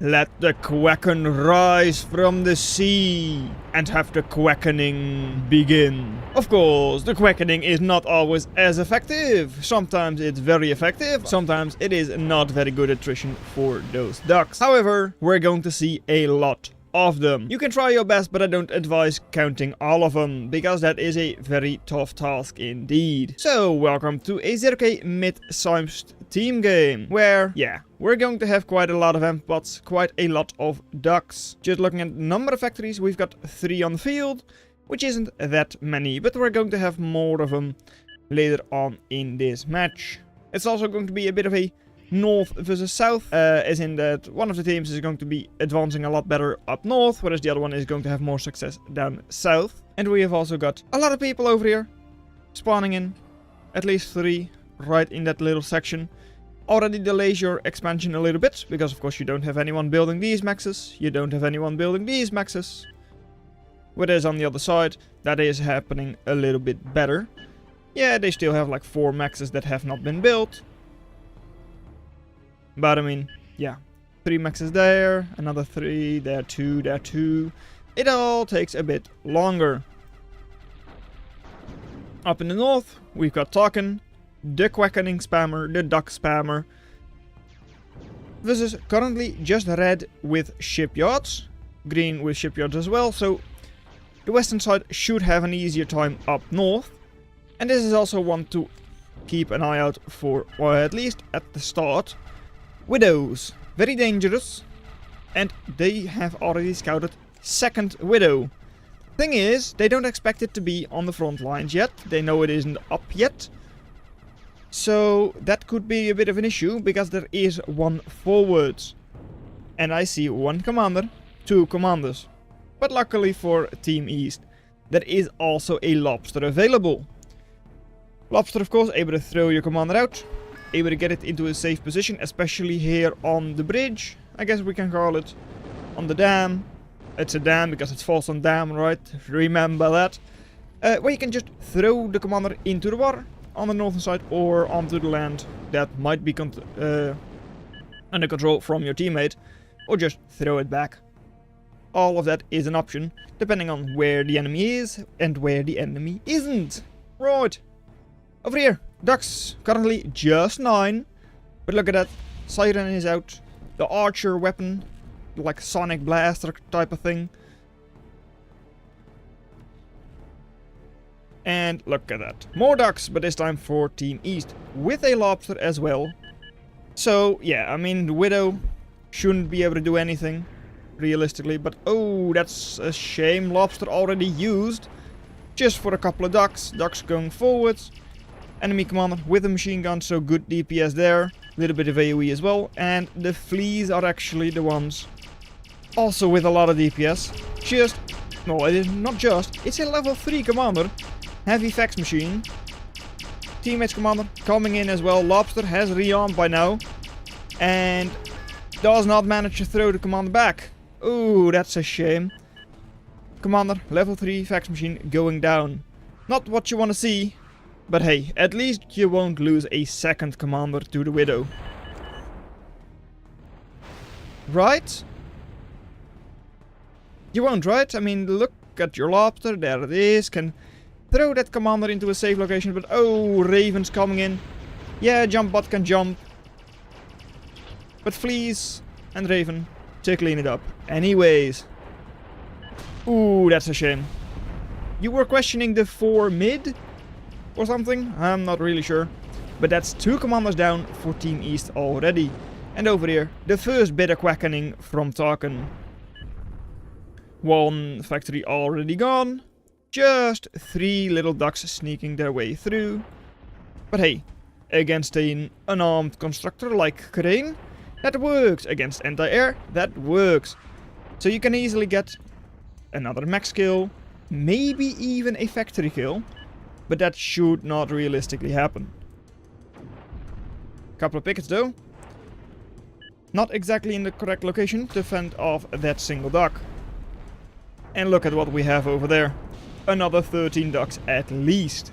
Let the Quacken rise from the sea and have the Quackening begin. Of course, the Quackening is not always as effective. Sometimes it's very effective, sometimes it is not very good attrition for those ducks. However, we're going to see a lot of them. You can try your best, but I don't advise counting all of them, because that is a very tough task indeed. So, welcome to a zerok mid-sized team game, where, yeah, we're going to have quite a lot of amp-bots, quite a lot of ducks. Just looking at the number of factories, we've got 3 on the field, which isn't that many, but we're going to have more of them later on in this match. It's also going to be a bit of a north versus south, as in that one of the teams is going to be advancing a lot better up north, whereas the other one is going to have more success down south. And we have also got a lot of people over here spawning in, at least 3 right in that little section. Already delays your expansion a little bit, because of course you don't have anyone building these maxes, you don't have anyone building these maxes. Whereas on the other side, that is happening a little bit better. Yeah, they still have like 4 maxes that have not been built. But I mean, yeah, 3 maxes there, another 3, there 2, there 2. It all takes a bit longer. Up in the north, we've got Talken, the Quackening spammer, the duck spammer. This is currently just red with shipyards, green with shipyards as well, so the western side should have an easier time up north. And this is also one to keep an eye out for, or at least at the start. Widows, very dangerous, and they have already scouted second widow. Thing is, they don't expect it to be on the front lines yet, they know it isn't up yet. So that could be a bit of an issue, because there is one forwards. And I see 1 commander, 2 commanders. But luckily for Team East, there is also a lobster available. Lobster, of course, able to throw your commander out. Able to get it into a safe position, especially here on the bridge, I guess we can call it, on the dam. It's a dam because it falls on dam, right? Remember that. Where you can just throw the commander into the water on the northern side or onto the land that might be under control from your teammate, or just throw it back. All of that is an option, depending on where the enemy is and where the enemy isn't. Right. Over here, ducks, currently just 9, but look at that, siren is out, the archer weapon, like sonic blaster type of thing. And look at that, more ducks, but this time for Team East, with a lobster as well. So yeah, I mean, the widow shouldn't be able to do anything, realistically, but oh, that's a shame, lobster already used, just for a couple of ducks, ducks going forwards. Enemy commander with a machine gun, so good DPS there. A little bit of AoE as well. And the fleas are actually the ones also with a lot of DPS. No, it is not just. It's a level 3 commander. Heavy fax machine. Teammates commander coming in as well. Lobster has rearmed by now. And does not manage to throw the commander back. Ooh, that's a shame. Commander, level 3 fax machine going down. Not what you want to see. But hey, at least you won't lose a second commander to the widow. Right? You won't, right? I mean, look at your lobster, there it is. Can throw that commander into a safe location, but oh, Raven's coming in. Yeah, jump bot can jump. But fleas and Raven to clean it up. Anyways. Ooh, that's a shame. You were questioning the 4 mid? Or something, I'm not really sure. But that's 2 commanders down for Team East already. And over here, the first bit of quackening from Talken. 1 factory already gone. Just 3 little ducks sneaking their way through. But hey, against an unarmed constructor like Crane, that works. Against anti-air, that works. So you can easily get another max kill, maybe even a factory kill. But that should not realistically happen. Couple of pickets though. Not exactly in the correct location to fend off that single duck. And look at what we have over there. Another 13 ducks at least.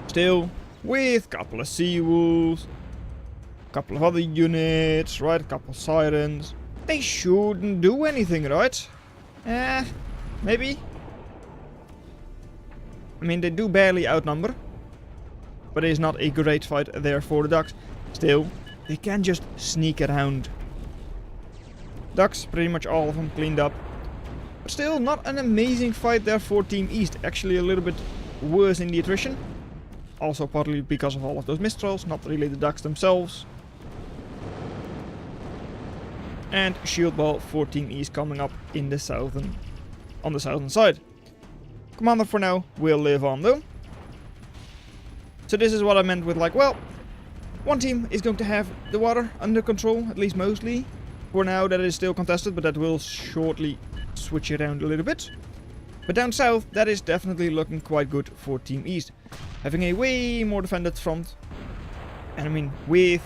Still, with a couple of sea wolves. Couple of other units, right? A couple of sirens. They shouldn't do anything, right? Maybe. I mean, they do barely outnumber. But it is not a great fight there for the ducks. Still, they can just sneak around. Ducks, pretty much all of them cleaned up. But still, not an amazing fight there for Team East. Actually a little bit worse in the attrition. Also partly because of all of those mistrals, not really the ducks themselves. And shield ball for Team East coming up in the on the southern side. Commander for now will live on though. So this is what I meant with like, well, one team is going to have the water under control, at least mostly. For now that is still contested, but that will shortly switch around a little bit. But down south, that is definitely looking quite good for Team East. Having a way more defended front. And I mean, with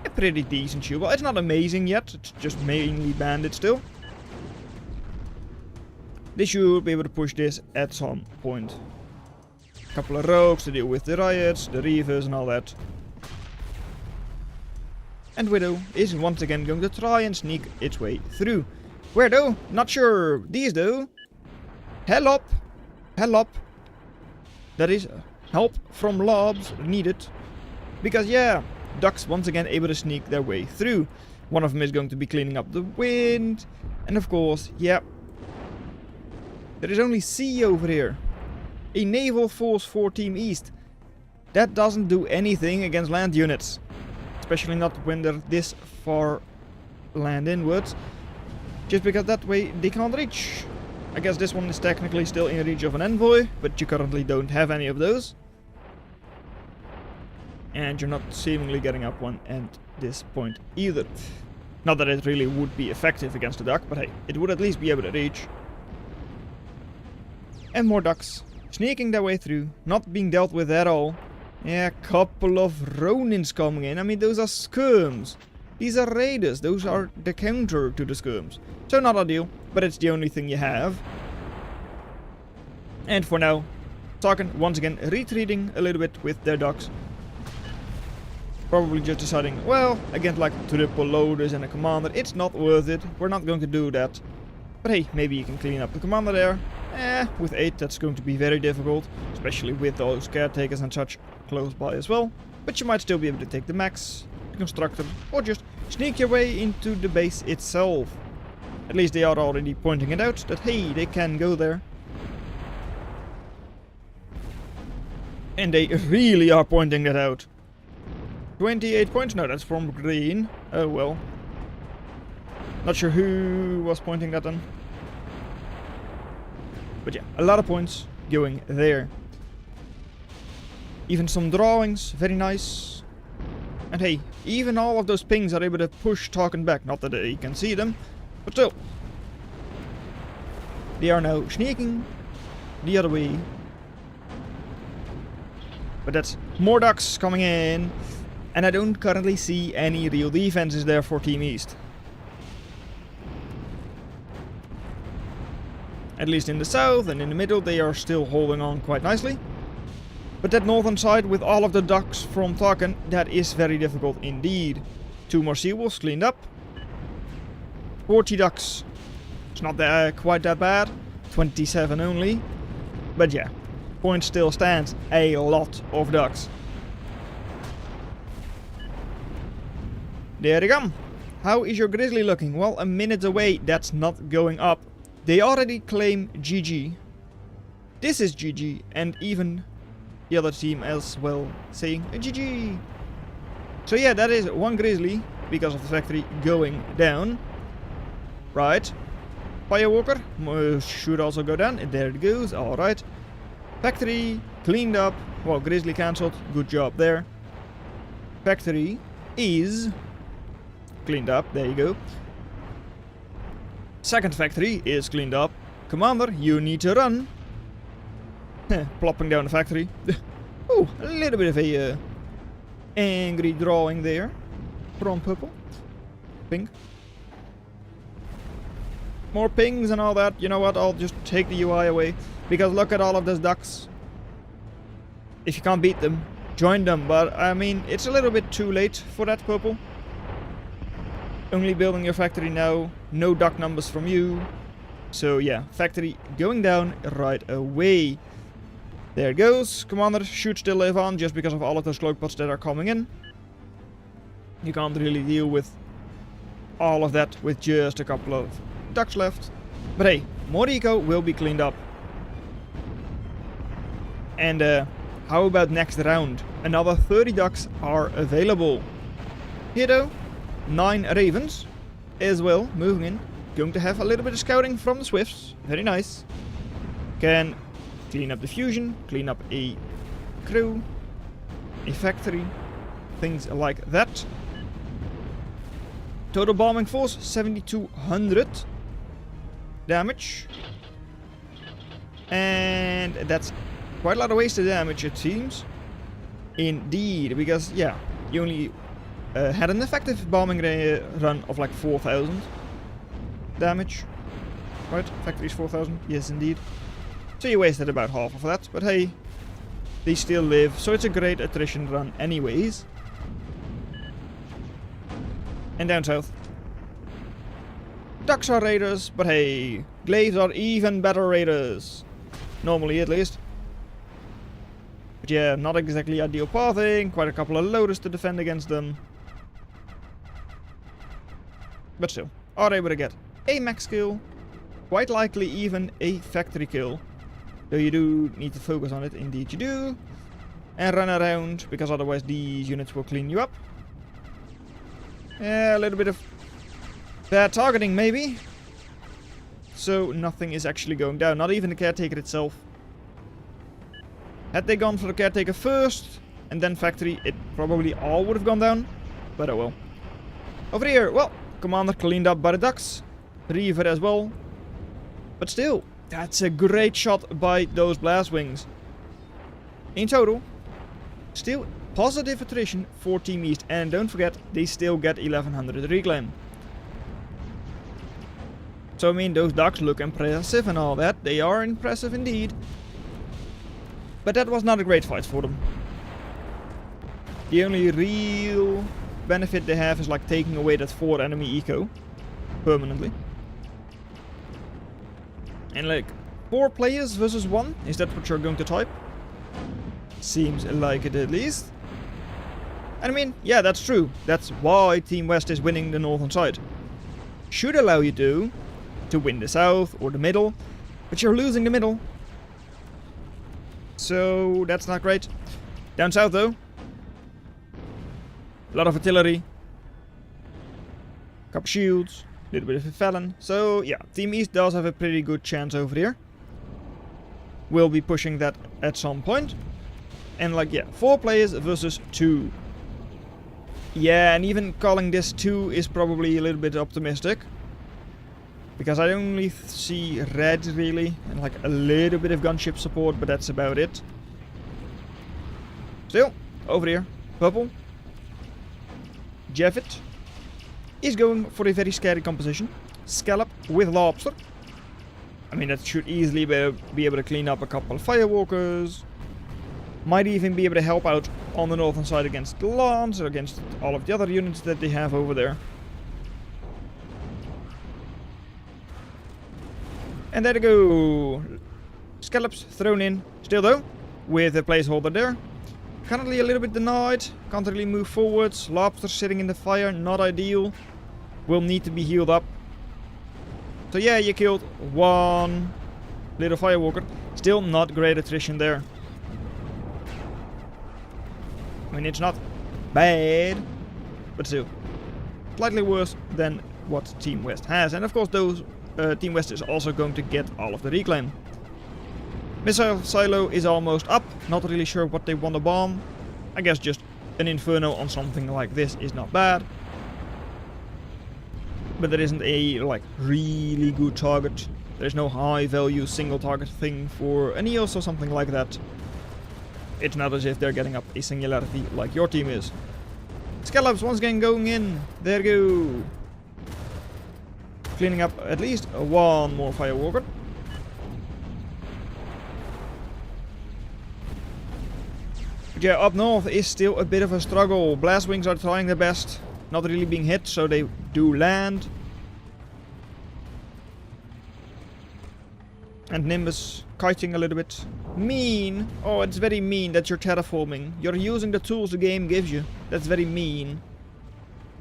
a pretty decent shield. Well, it's not amazing yet, it's just mainly banded still. They should be able to push this at some point. A couple of rogues to deal with the riots, the reavers and all that. And Widow is once again going to try and sneak its way through. Where though? Not sure. These though. Hell up. Hell up. That is help from lobs needed. Because yeah, ducks once again able to sneak their way through. One of them is going to be cleaning up the wind. And of course, yeah. There is only sea over here. A naval force for Team East. That doesn't do anything against land units. Especially not when they're this far land inwards. Just because that way they can't reach. I guess this one is technically still in reach of an envoy, but you currently don't have any of those. And you're not seemingly getting up one at this point either. Not that it really would be effective against a duck, but hey, it would at least be able to reach. And more ducks. Sneaking their way through, not being dealt with at all. Yeah, a couple of Ronins coming in. I mean, those are skirms. These are raiders. Those are the counter to the skirms. So not ideal, but it's the only thing you have. And for now, Tarkin once again retreating a little bit with their ducks. Probably just deciding, well, against like triple loaders and a commander, it's not worth it. We're not going to do that. But hey, maybe you can clean up the commander there. With 8 that's going to be very difficult. Especially with those caretakers and such close by as well. But you might still be able to take the max, the constructor, or just sneak your way into the base itself. At least they are already pointing it out that hey, they can go there. And they really are pointing that out. 28 points? No, that's from green. Oh well. Not sure who was pointing that on. But yeah, a lot of points going there. Even some drawings, very nice. And hey, even all of those pings are able to push Tarkin back. Not that they can see them, but still. They are now sneaking the other way. But that's more ducks coming in. And I don't currently see any real defenses there for Team East. At least in the south and in the middle they are still holding on quite nicely. But that northern side with all of the ducks from Tarkin, that is very difficult indeed. 2 more seawolves cleaned up. 40 ducks. It's not quite that bad. 27 only. But yeah, point still stands. A lot of ducks. There they come. How is your grizzly looking? Well, a minute away. That's not going up. They already claim GG. This is GG, and even the other team as well saying GG. So yeah, that is 1 grizzly because of the factory going down. Right. Firewalker should also go down, and there it goes. Alright. Factory cleaned up. Well, grizzly cancelled. Good job there. Factory is cleaned up. There you go. Second factory is cleaned up. Commander, you need to run. Plopping down the factory. Ooh, a little bit of a angry drawing there. From purple. Pink. More pings and all that. You know what, I'll just take the UI away. Because look at all of those ducks. If you can't beat them, join them. But I mean, it's a little bit too late for that purple. Only building your factory now. No duck numbers from you. So yeah, factory going down right away. There it goes. Commander should still live on just because of all of those cloak pots that are coming in. You can't really deal with all of that with just a couple of ducks left. But hey, more eco will be cleaned up. And how about next round? Another 30 ducks are available. Here though, 9 ravens as well, moving in. Going to have a little bit of scouting from the swifts. Very nice. Can clean up the fusion, clean up a crew, a factory, things like that. Total bombing force 7,200 damage. And that's quite a lot of wasted damage, it seems. Indeed, because yeah, you only had an effective bombing run of like 4,000 damage. Right? Factory's 4,000. Yes, indeed. So you wasted about half of that. But hey, they still live. So it's a great attrition run anyways. And down south. Ducks are raiders, but hey, glaives are even better raiders. Normally, at least. But yeah, not exactly ideal pathing. Quite a couple of loaders to defend against them. But still, are able to get a max kill. Quite likely even a factory kill. Though you do need to focus on it, indeed you do. And run around, because otherwise these units will clean you up. Yeah, a little bit of bad targeting maybe. So nothing is actually going down, not even the caretaker itself. Had they gone for the caretaker first, and then factory, it probably all would have gone down. But oh well. Over here, well, commander cleaned up by the ducks. Reaver as well. But still, that's a great shot by those blast wings. In total, still positive attrition for Team East. And don't forget, they still get 1100 reclaim. So I mean, those ducks look impressive and all that. They are impressive indeed. But that was not a great fight for them. The only real benefit they have is like taking away that 4 enemy eco. Permanently. And like 4 players versus 1? Is that what you're going to type? Seems like it at least. And I mean, yeah, that's true. That's why Team West is winning the northern side. Should allow you to win the south or the middle. But you're losing the middle. So that's not great. Down south though. A lot of artillery. Couple shields. A little bit of a Felon. So yeah, Team East does have a pretty good chance over here. We'll be pushing that at some point. And like, yeah, 4 players versus 2. Yeah, and even calling this 2 is probably a little bit optimistic. Because I only see red really, and like a little bit of gunship support, but that's about it. Still, over here, purple. Javet is going for a very scary composition. Scallop with lobster. I mean, that should easily be able to clean up a couple of firewalkers. Might even be able to help out on the northern side against the Lance, or against all of the other units that they have over there. And there we go. Scallops thrown in. Still though, with a placeholder there. Currently a little bit denied. Can't really move forwards. Lobster sitting in the fire. Not ideal. Will need to be healed up. So yeah, you killed 1 little firewalker. Still not great attrition there. I mean, it's not bad, but still slightly worse than what Team West has. And of course those Team West is also going to get all of the reclaim. Missile silo is almost up. Not really sure what they want to bomb. I guess just an inferno on something like this is not bad. But there isn't a like really good target. There's no high value single target thing for an EOS or something like that. It's not as if they're getting up a singularity like your team is. Scallops once again going in. There you go. Cleaning up at least 1 more firewalker. But yeah, up north is still a bit of a struggle. Blast wings are trying their best. not really being hit, so they do land. And Nimbus kiting a little bit. Mean! Oh, it's very mean that you're terraforming. You're using the tools the game gives you. That's very mean.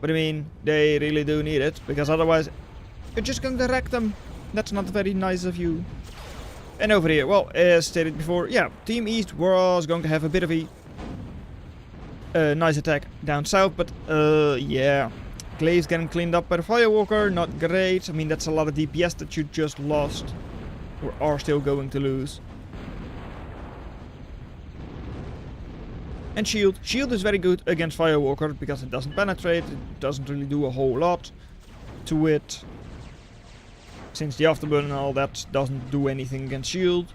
But I mean, they really do need it, because otherwise you're just going to wreck them. That's not very nice of you. And over here, well, as stated before, yeah, Team East was going to have a bit of a nice attack down south, but yeah. Glaive's getting cleaned up by the Firewalker, not great. I mean, that's a lot of DPS that you just lost. Or are still going to lose. And Shield. Shield is very good against Firewalker because it doesn't penetrate, it doesn't really do a whole lot to it. Since the Afterburn and all that doesn't do anything against Shield.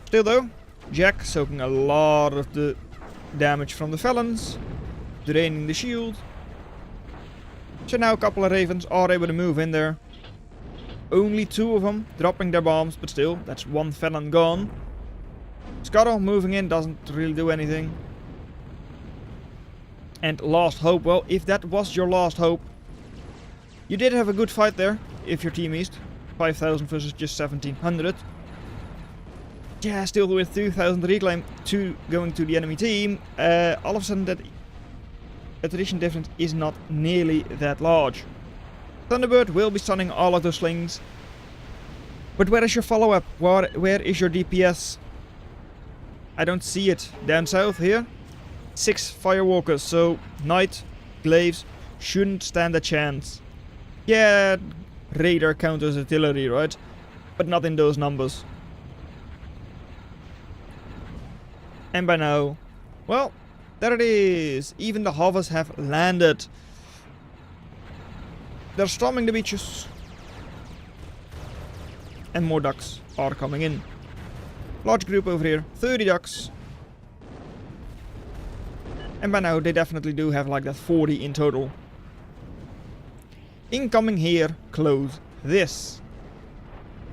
Still though, Jack soaking a lot of the damage from the Felons, draining the Shield. So now a couple of Ravens are able to move in there. Only 2 of them dropping their bombs, but still, that's 1 Felon gone. Scuttle moving in doesn't really do anything. And Last Hope, well, if that was your last hope, you did have a good fight there, if you're Team East. 5,000 versus just 1,700. Yeah, still with 2,000 reclaim going to the enemy team. All of a sudden that attrition difference is not nearly that large. Thunderbird will be stunning all of those slings. But where is your follow-up? Where is your DPS? I don't see it. Down south here. 6 Firewalkers, so Knight, Glaives shouldn't stand a chance. Yeah, Raider counters artillery, right? But not in those numbers. And by now, well, there it is. Even the hovers have landed. They're storming the beaches. And more ducks are coming in. Large group over here, 30 ducks. And by now they definitely do have like that 40 in total. Incoming here, close this.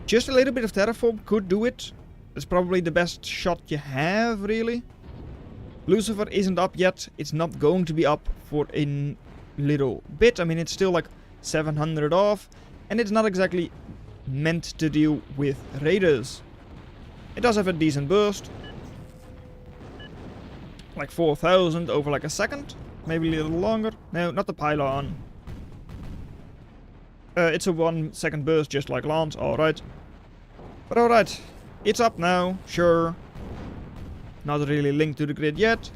Just a little bit of terraform could do it. It's probably the best shot you have, really. Lucifer isn't up yet. It's not going to be up for a little bit. I mean, it's still like 700 off. And it's not exactly meant to deal with raiders. It does have a decent burst. Like 4,000 over like a second. Maybe a little longer. No, not the pylon. It's a 1 second burst just like Lance. Alright. But alright. It's up now. Sure. Not really linked to the grid yet.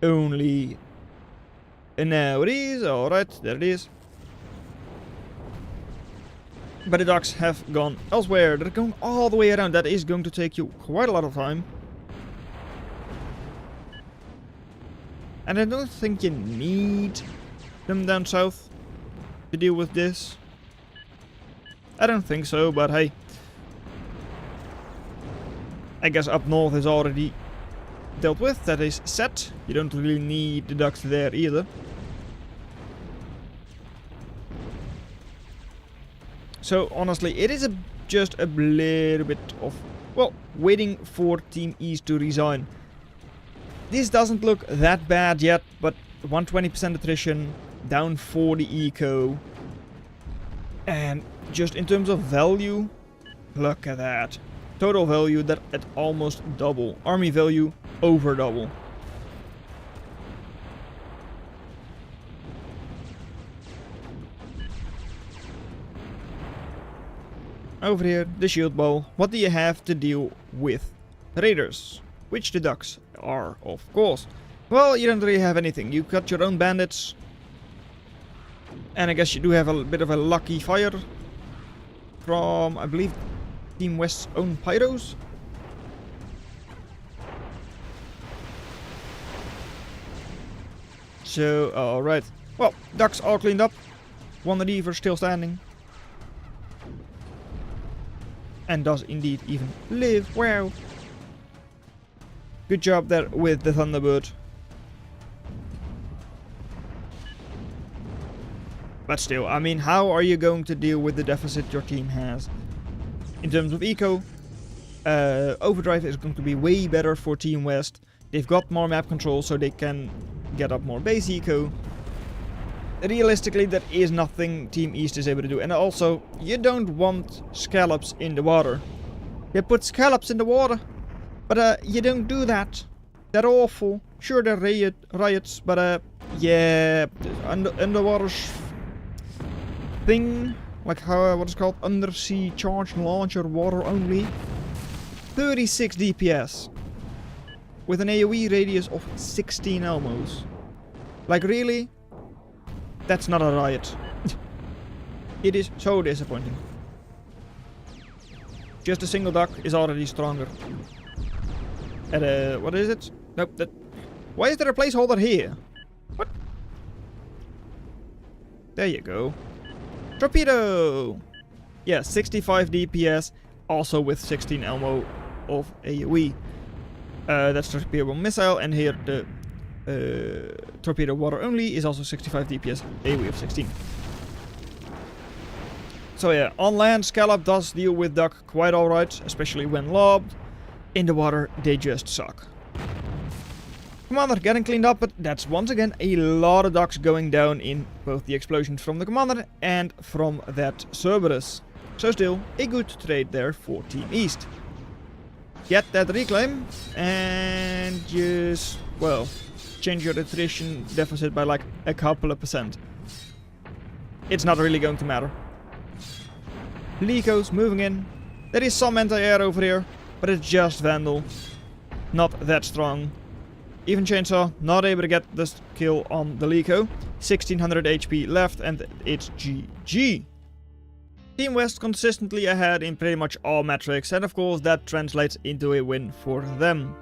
Only... And now it is. Alright. There it is. But the ducks have gone elsewhere. They're going all the way around. That is going to take you quite a lot of time. And I don't think you need them down south to deal with this. I don't think so, but hey. I guess up north is already dealt with. That is set. You don't really need the ducks there either. So honestly, it is just a little bit of, well, waiting for Team East to resign. This doesn't look that bad yet, but 120% attrition, down 40 eco. And just in terms of value, look at that. Total value that at almost double. Army value over double. Over here, the shield bowl. What do you have to deal with? Raiders. Which the ducks are, of course. Well, you don't really have anything. You got your own bandits. And I guess you do have a bit of a lucky fire. From, I believe, Team West's own pyros. So, alright. Well, ducks all cleaned up. 1 reaver still standing. And does indeed even live. Wow. Good job there with the Thunderbird. But still, I mean, how are you going to deal with the deficit your team has? In terms of eco, Overdrive is going to be way better for Team West. They've got more map control, so they can get up more base eco. Realistically, there is nothing Team East is able to do. And also, you don't want scallops in the water. They put scallops in the water, but you don't do that. They're awful. Sure, they're riots, but yeah, underwater thing, like how what is called undersea charge launcher, water only. 36 DPS with an AoE radius of 16 almost. Like really? That's not a riot. It is so disappointing. Just a single duck is already stronger. At what is it? Nope, that... Why is there a placeholder here? What? There you go. Torpedo! Yeah, 65 DPS, also with 16 ammo of AoE. That's torpedo missile, and here the torpedo water only is also 65 DPS, AoE of 16. So yeah, on land, Scallop does deal with duck quite alright, especially when lobbed. In the water, they just suck. Commander getting cleaned up, but that's once again a lot of ducks going down in both the explosions from the Commander and from that Cerberus. So still, a good trade there for Team East. Get that reclaim, and just, well, change your attrition deficit by like a couple of %. It's not really going to matter. Lecos moving in. There is some anti-air over here, but it's just Vandal. Not that strong. Even Chainsaw not able to get this kill on the Leco. 1600 HP left, and it's GG. Team West consistently ahead in pretty much all metrics, and of course that translates into a win for them.